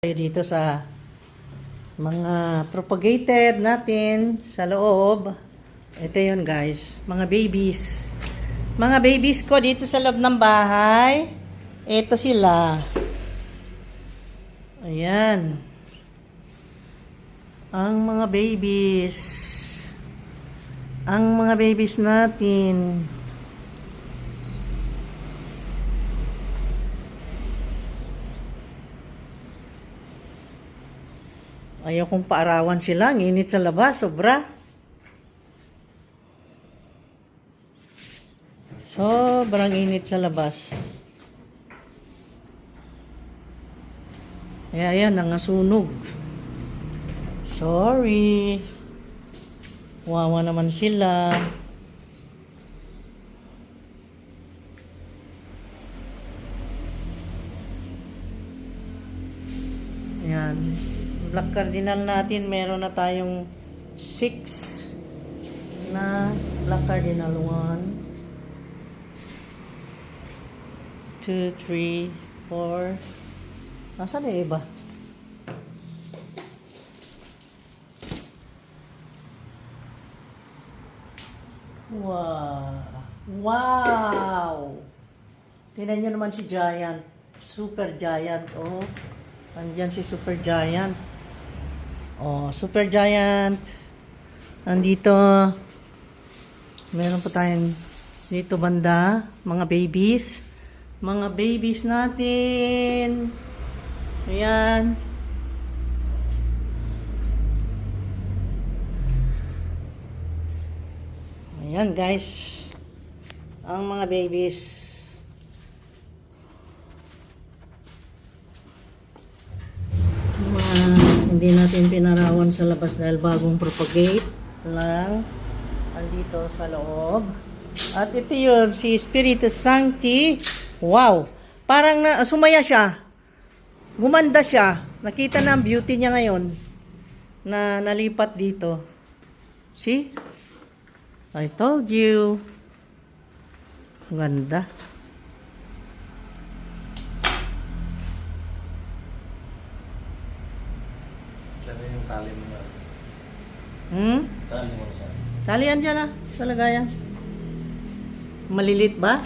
Dito sa mga propagated natin sa loob. Ito yun guys, mga babies. Mga babies ko dito sa loob ng bahay. Ito sila. Ayan. Ang mga babies. Ang mga babies natin. Ayaw kong paarawan sila. Ang init sa labas. Sobra. Sobrang init sa labas. Ayan, nangasunog. Sorry. Wawa naman sila. Ayan. Black cardinal natin, meron na tayong 6 na black cardinal. 1, 2, 3, 4. Nasaan na iba? Wow! Wow! Tingnan nyo naman si Giant. Super Giant. Oh, andyan si Super Giant. Oh, Super Giant. Andito. Meron pa tayong dito banda. Mga babies. Mga babies natin. Ayan. Ayan guys. Ang mga babies. Hindi natin pinarawan sa labas dahil bagong propagate lang andito sa loob. At ito yun, si Espiritu Sancti. Wow! Parang sumaya siya. Gumanda siya. Nakita na ang beauty niya ngayon na nalipat dito. See? I told you. Ganda. Sana yung tali mo na. Tali mo na siya. Talian dyan ah. Talaga yan. Malilit ba?